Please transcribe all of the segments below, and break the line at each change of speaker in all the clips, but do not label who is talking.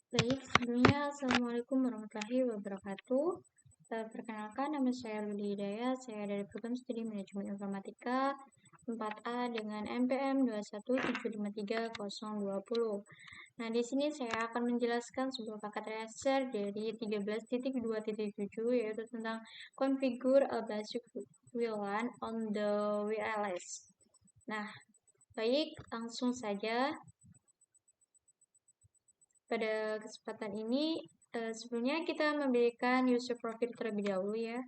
Baik, sebelumnya Assalamualaikum warahmatullahi wabarakatuh. Perkenalkan, nama saya Luli Hidayat, saya dari Program Studi Manajemen Informatika 4A dengan NPM 217530020. Nah, di sini saya akan menjelaskan sebuah paket research dari 13.2.7 yaitu tentang configure a basic VLAN on the WLS. Nah, baik, langsung saja. Pada kesempatan ini, sebelumnya kita memberikan user profile terlebih dahulu ya.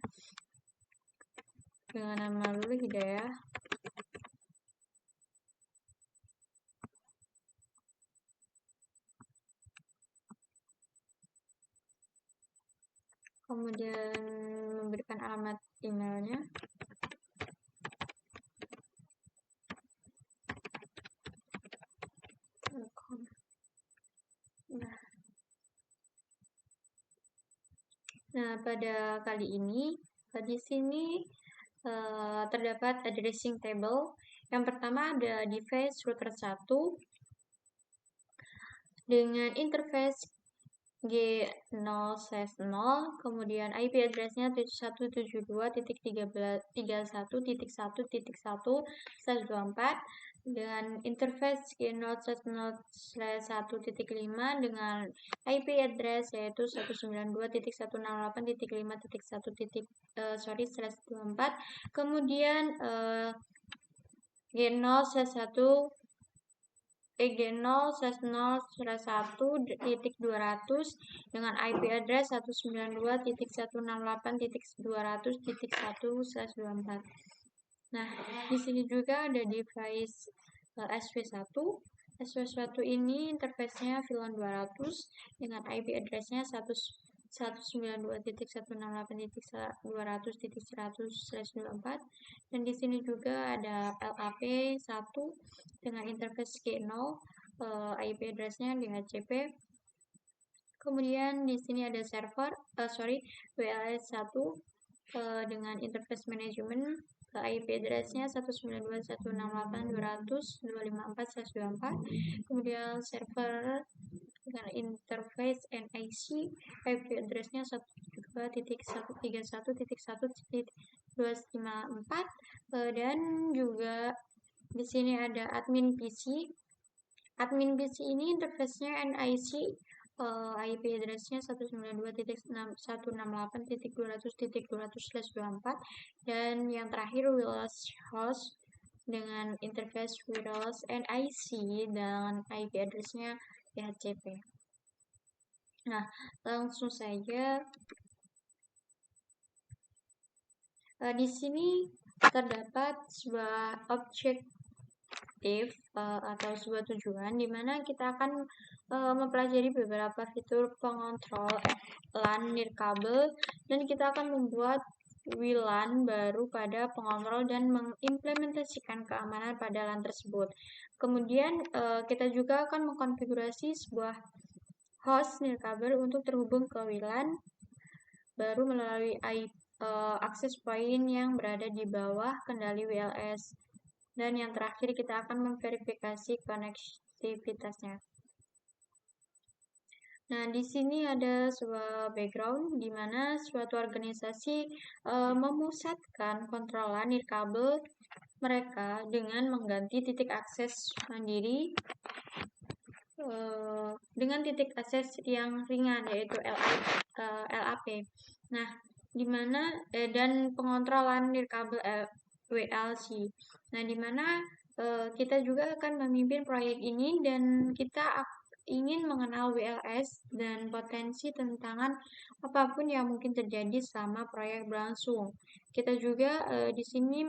Dengan nama Lulu Hidayah. Kemudian memberikan alamat emailnya. Nah, pada kali ini di sini terdapat addressing table. Yang pertama ada device router 1 dengan interface G0/0, kemudian IP address-nya 172.31.1.1/1/24 dengan interface G0/0/1.5 dengan IP address yaitu 192.168.5.1/24. Kemudian G0/1 G0/0/1.200 dengan IP address 192.168.200.1/24. Nah, di sini juga ada device SW1. SW1 ini interface-nya VLAN 200 dengan IP address-nya 192.168.200.100/24 dan di sini juga ada LAP 1 dengan interface G0, IP address-nya DHCP. Kemudian di sini ada server WLS 1 dengan interface manajemen IP address-nya 192.168.200.254/24. Kemudian server dengan interface NIC IP address-nya 1.1.131.1.254 dan juga di sini ada admin PC. Admin PC ini interface-nya NIC IP address-nya 192.168.200.200/24 dan yang terakhir wireless host dengan interface wireless NIC dan IP address-nya DHCP. Nah, langsung saja di sini terdapat sebuah objektif atau sebuah tujuan di mana kita akan mempelajari beberapa fitur pengontrol LAN nirkabel dan kita akan membuat WLAN baru pada pengontrol dan mengimplementasikan keamanan pada LAN tersebut. Kemudian kita juga akan mengkonfigurasi sebuah host nirkabel untuk terhubung ke WLAN baru melalui access point yang berada di bawah kendali WLS. Dan yang terakhir kita akan memverifikasi konektivitasnya. Nah, di sini ada sebuah background di mana suatu organisasi memusatkan kontrolan nirkabel mereka dengan mengganti titik akses mandiri dengan titik akses yang ringan yaitu LAP. Nah, di mana dan pengontrolan nirkabel WLC. Nah, di mana kita juga akan memimpin proyek ini dan kita ingin mengenal WLS dan potensi tantangan apapun yang mungkin terjadi selama proyek berlangsung. Kita juga di sini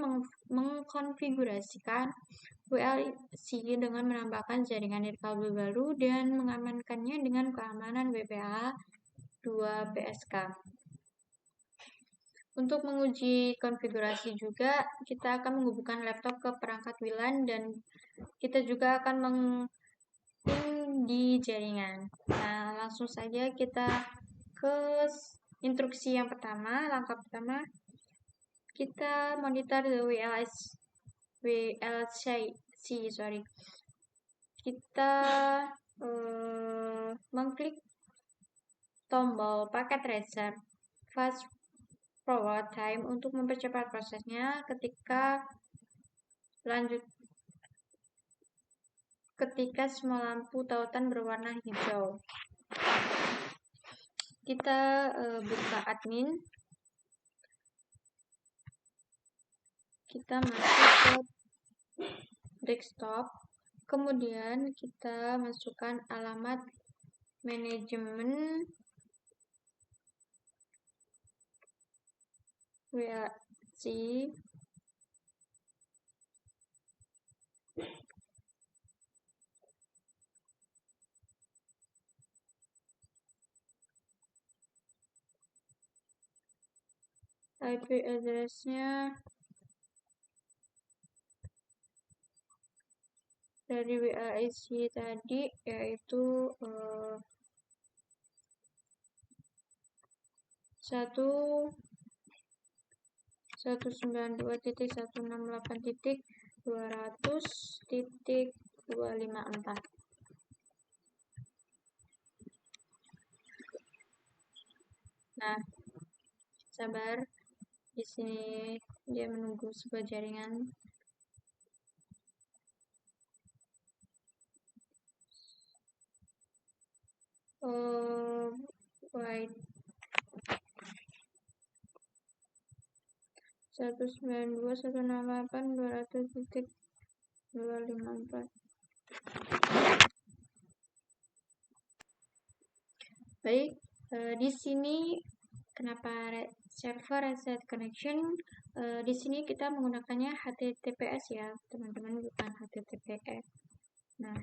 mengkonfigurasikan WLC dengan menambahkan jaringan nirkabel baru dan mengamankannya dengan keamanan WPA 2 PSK. Untuk menguji konfigurasi juga, kita akan menghubungkan laptop ke perangkat WLAN dan kita juga akan di jaringan. Nah, langsung saja kita ke instruksi yang pertama. Langkah pertama, kita monitor the kita mengklik tombol paket tracer fast forward time untuk mempercepat prosesnya ketika semua lampu tautan berwarna hijau. Kita buka admin, kita masuk ke desktop, kemudian kita masukkan alamat manajemen WLC. IP address-nya dari WLC tadi yaitu 192.168.200.254. Nah, sabar, di sini dia menunggu sebuah jaringan. Wait. 192.168.200.254. Baik, di sini kenapa server reset connection? Di sini kita menggunakannya HTTPS ya, teman-teman, bukan HTTPS. Nah,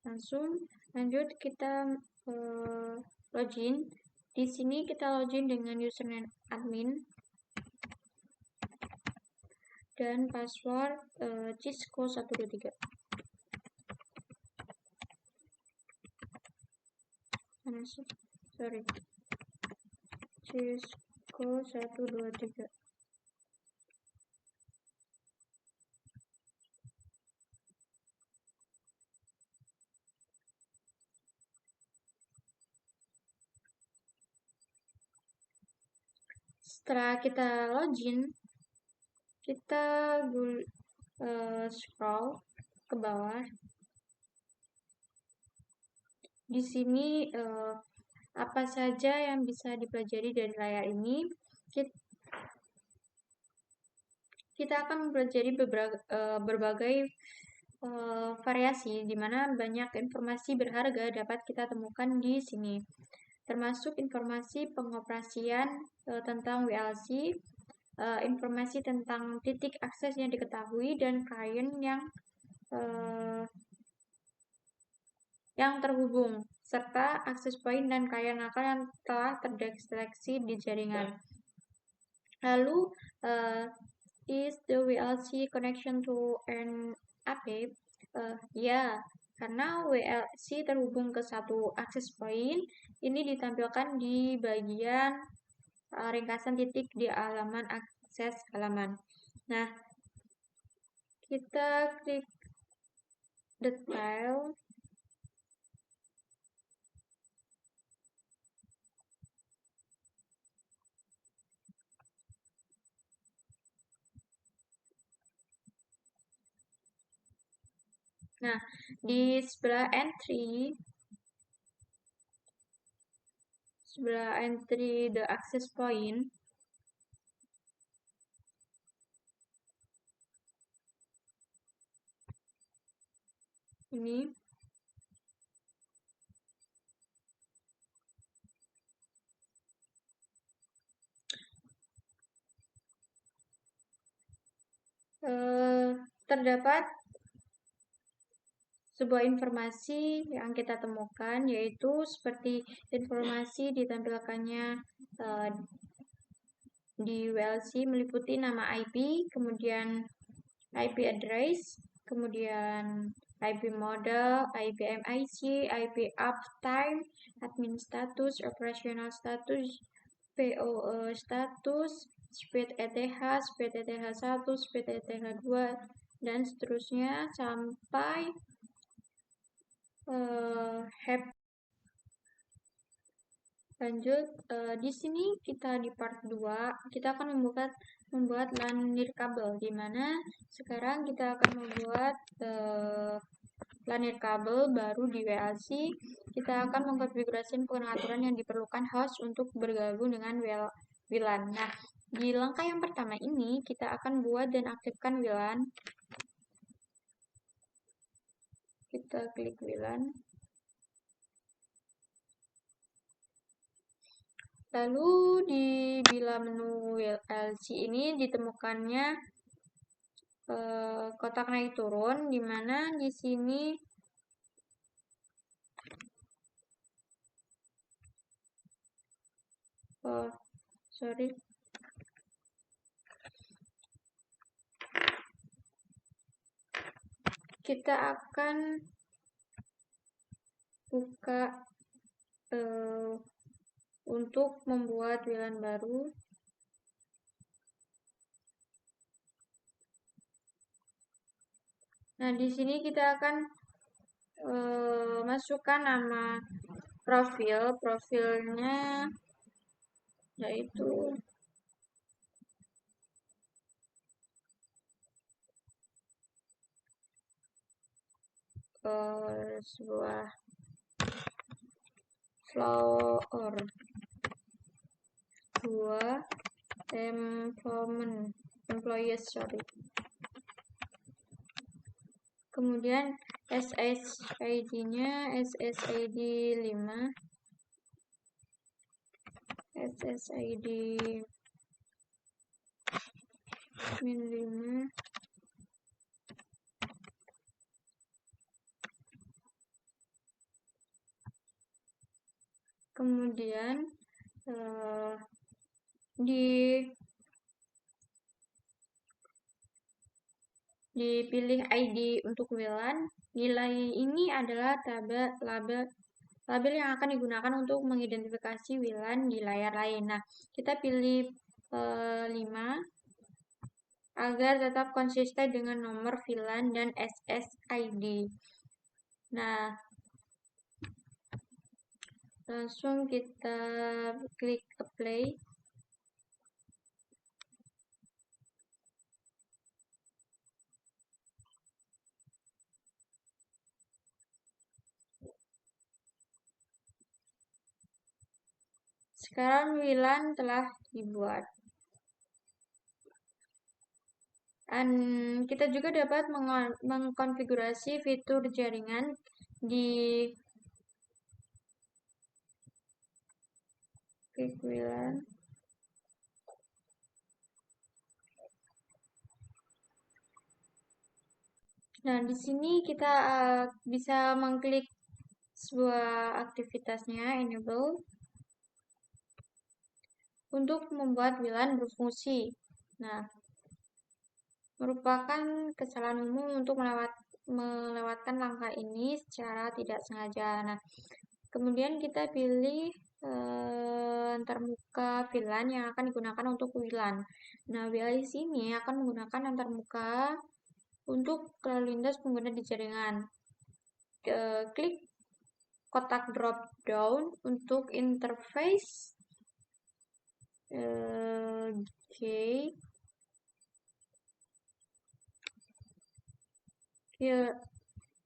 langsung lanjut kita login. Di sini kita login dengan username admin dan password Cisco123. Cisco123. Setelah kita login, kita scroll ke bawah. Di sini apa saja yang bisa dipelajari dari layar ini? Kita akan mempelajari berbagai variasi, di mana banyak informasi berharga dapat kita temukan di sini, termasuk informasi pengoperasian tentang WLC, informasi tentang titik akses yang diketahui, dan klien yang terhubung, serta akses point dan klien nakal yang telah terdeteksi di jaringan. Lalu, is the WLC connection to an AP? Ya, karena WLC terhubung ke satu akses point, ini ditampilkan di bagian ringkasan titik di halaman akses halaman. Nah, kita klik detail. Nah, di sebelah entry the access point, ini terdapat sebuah informasi yang kita temukan, yaitu seperti informasi ditampilkannya di WLC meliputi nama IP, kemudian IP address, kemudian IP model, IP MIC, IP uptime, admin status, operational status, POE status, speed ETH, speed ETH1, speed ETH2, dan seterusnya sampai Lanjut, di sini kita di part 2, kita akan membuat LAN nirkabel, di mana sekarang kita akan membuat LAN nirkabel baru di WLC. Kita akan mengkonfigurasi pengaturan yang diperlukan host untuk bergabung dengan WLAN. Nah, di langkah yang pertama ini, kita akan buat dan aktifkan WLAN. Kita klik WLAN. Lalu di bila menu WLC ini ditemukannya kotak naik turun, di mana di sini kita akan buka untuk membuat WLAN baru. Nah, di sini kita akan masukkan nama profilnya yaitu sebuah floor 2 employees. Kemudian SSID-nya SSID 5, SSID min 5, kemudian dipilih ID untuk WLAN. Nilai ini adalah label yang akan digunakan untuk mengidentifikasi WLAN di layar lain. Nah, kita pilih 5 agar tetap konsisten dengan nomor WLAN dan SSID. Nah, langsung kita klik apply. Sekarang WLAN telah dibuat. Dan kita juga dapat mengkonfigurasi fitur jaringan di klik WLAN. Nah, di sini kita bisa mengklik sebuah aktivitasnya, enable, untuk membuat WLAN berfungsi. Nah, merupakan kesalahan umum untuk melewatkan langkah ini secara tidak sengaja. Nah, kemudian kita pilih antarmuka VLAN yang akan digunakan untuk WLAN. Nah, WLAN ini akan menggunakan antarmuka untuk lalu lintas pengguna di jaringan. Klik kotak drop down untuk interface.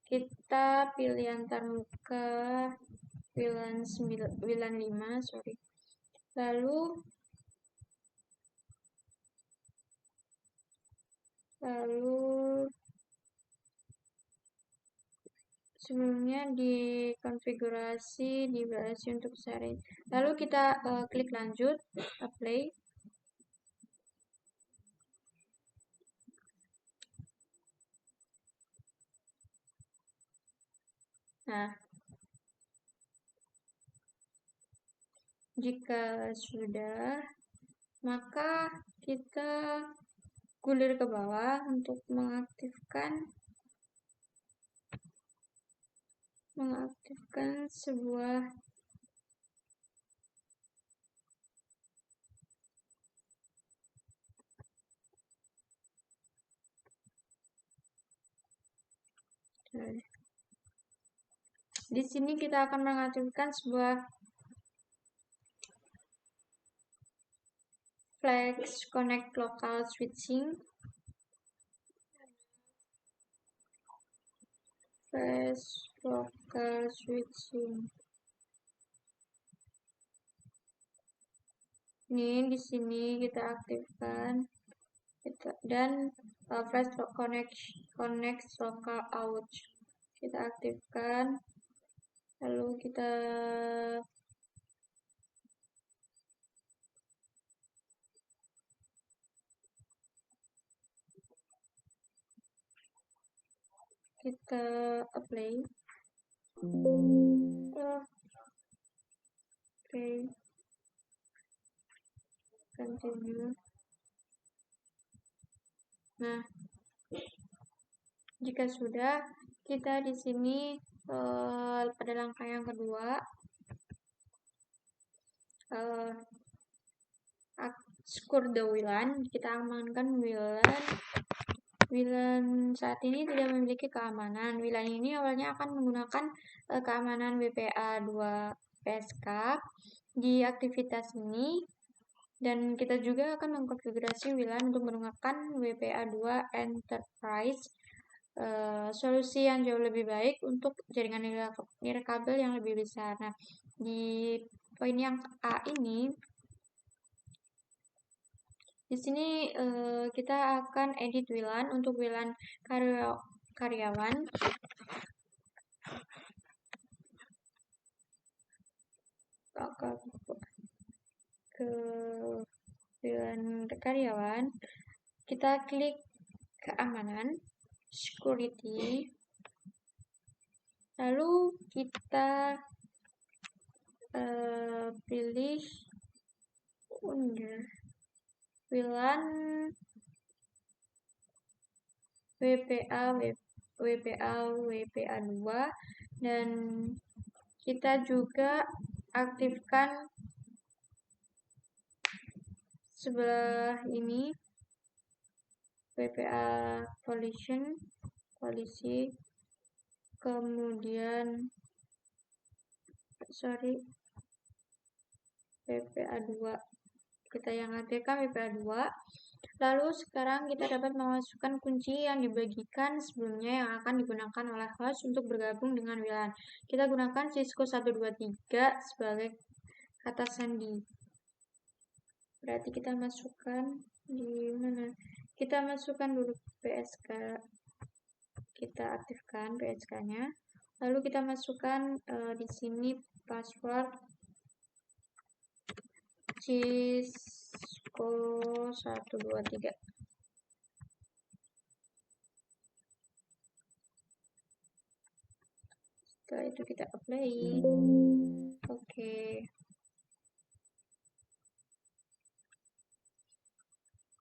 Kita pilih antarmuka WLAN 5, lalu sebelumnya dikonfigurasi di WLC untuk sharing. Lalu kita klik lanjut, apply. Nah, jika sudah, maka kita gulir ke bawah untuk mengaktifkan sebuah di sini kita akan mengaktifkan sebuah flags connect local switching, flash local switching. Ini di sini kita aktifkan dan flash connect local out kita aktifkan, lalu kita apply. Oke, continue. Nah, jika sudah, kita di sini pada langkah yang kedua secure the WLAN, kita amankan WLAN saat ini tidak memiliki keamanan. WLAN ini awalnya akan menggunakan keamanan WPA2 PSK di aktivitas ini, dan kita juga akan mengkonfigurasi WLAN untuk menggunakan WPA2 Enterprise, solusi yang jauh lebih baik untuk jaringan nirkabel yang lebih besar. Nah, di poin yang A ini, di sini kita akan edit WLAN untuk WLAN karyawan. Ke WLAN karyawan, kita klik keamanan, security, lalu kita pilih under WLAN WPA2, dan kita juga aktifkan sebelah ini WPA polisi, kemudian WPA2, kita yang aktifkan WPA2. Lalu sekarang kita dapat memasukkan kunci yang dibagikan sebelumnya yang akan digunakan oleh host untuk bergabung dengan WLAN. Kita gunakan Cisco 123 sebagai kata sandi. Berarti kita masukkan di mana? Kita masukkan dulu PSK. Kita aktifkan PSK-nya. Lalu kita masukkan di sini password Cisco 123. Setelah itu kita apply. Oke.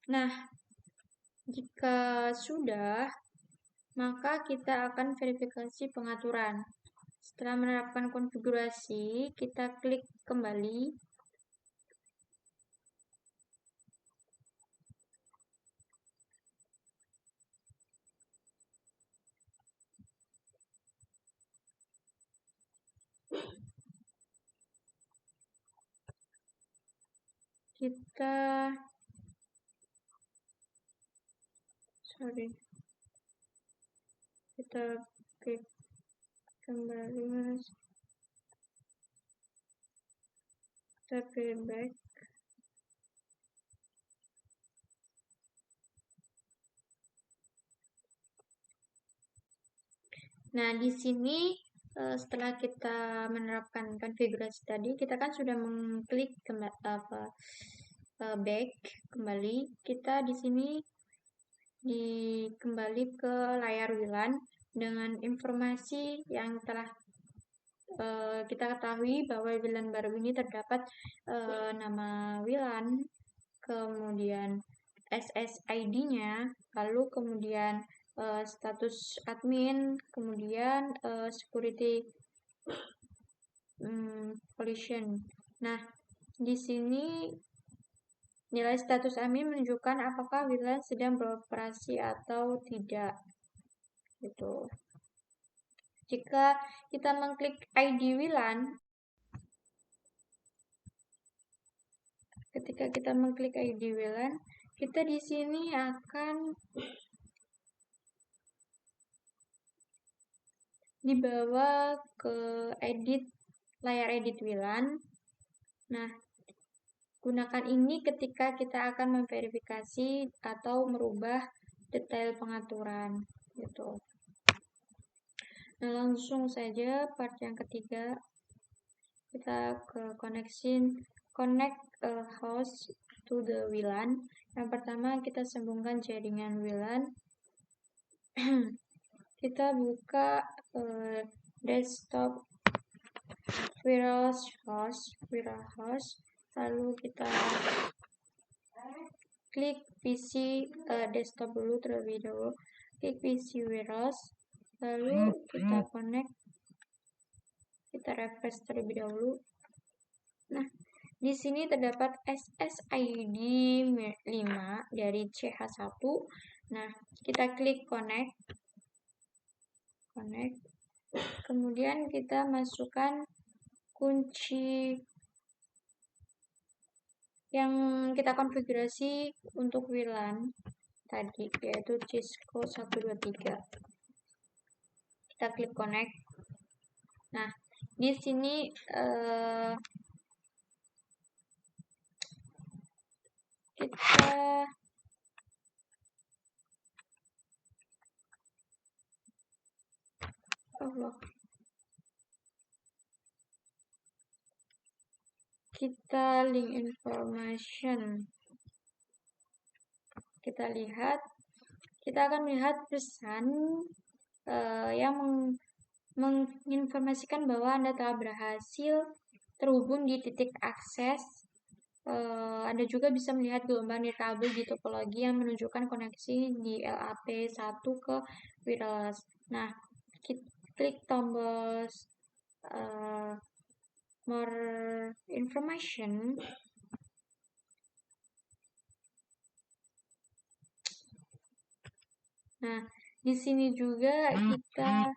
Nah, jika sudah, maka kita akan verifikasi pengaturan. Setelah menerapkan konfigurasi, kita klik kembali. Kita klik kembali, kita pilih back. Nah, di sini setelah kita menerapkan konfigurasi tadi, kita kan sudah mengklik back kembali. Kita di sini kembali ke layar WLAN dengan informasi yang telah kita ketahui bahwa WLAN baru ini terdapat nama WLAN, kemudian SSID-nya, lalu kemudian status admin, kemudian security pollution. Nah, di sini nilai status admin menunjukkan apakah WLAN sedang beroperasi atau tidak. Gitu. Jika kita mengklik ID WLAN, ketika kita mengklik ID WLAN, kita di sini akan dibawa ke layar edit WLAN. Nah, gunakan ini ketika kita akan memverifikasi atau merubah detail pengaturan gitu. Nah, langsung saja part yang ketiga, kita ke connect a host to the WLAN. Yang pertama, kita sambungkan jaringan WLAN. Kita buka desktop wireless host, lalu kita klik PC desktop dulu terlebih dahulu, klik PC wireless, lalu kita connect, kita refresh terlebih dahulu. Nah, di sini terdapat SSID 5 dari CH1. Nah, kita klik connect. Kemudian kita masukkan kunci yang kita konfigurasi untuk WLAN tadi, yaitu Cisco 123. Kita klik connect. Nah, di sini kita link information. Kita lihat, kita akan melihat pesan yang menginformasikan bahwa Anda telah berhasil terhubung di titik akses. Anda juga bisa melihat gelombang nirkabel di topologi yang menunjukkan koneksi di LAP1 ke wireless. Nah, klik tombol more information. Nah, di sini juga kita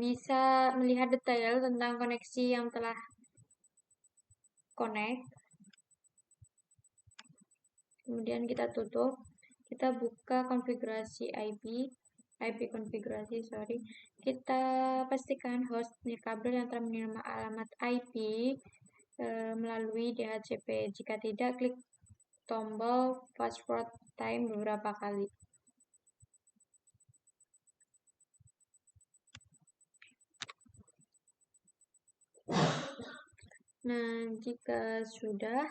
bisa melihat detail tentang koneksi yang telah connect. Kemudian kita tutup, kita buka konfigurasi IP konfigurasi, kita pastikan host nirkabel yang telah menerima alamat IP melalui DHCP. Jika tidak, klik tombol password time beberapa kali. Nah, jika sudah,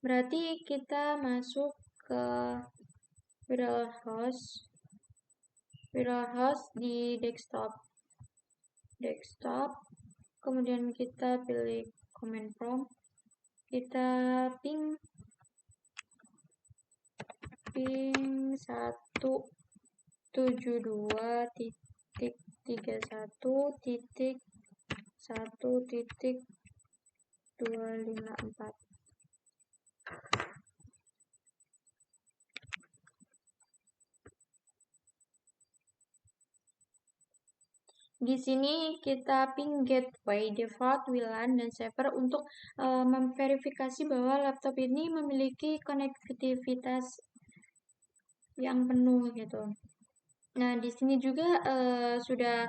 berarti kita masuk ke wireless host di desktop. Kemudian kita pilih command prompt, kita ping 172.1.1.254. Di sini kita ping gateway, default, WLAN, dan server untuk memverifikasi bahwa laptop ini memiliki konektivitas yang penuh gitu. Nah, di sini juga sudah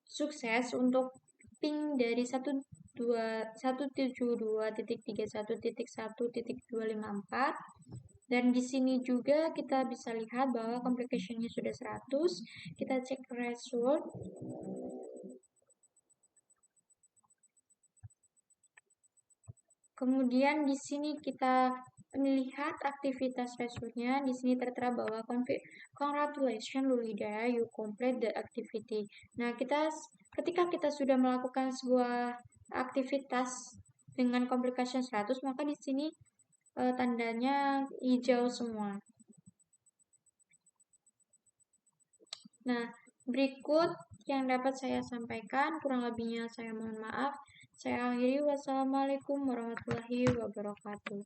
sukses untuk ping dari 172.31.1.254. Dan di sini juga kita bisa lihat bahwa complication-nya sudah 100. Kita cek result. Kemudian di sini kita melihat aktivitas resultnya. Di sini tertera bahwa congratulations Lulida, you complete the activity. Nah, ketika kita sudah melakukan sebuah aktivitas dengan complication 100, maka di sini tandanya hijau semua. Nah, berikut yang dapat saya sampaikan, kurang lebihnya saya mohon maaf. Saya akhiri, wassalamualaikum warahmatullahi wabarakatuh.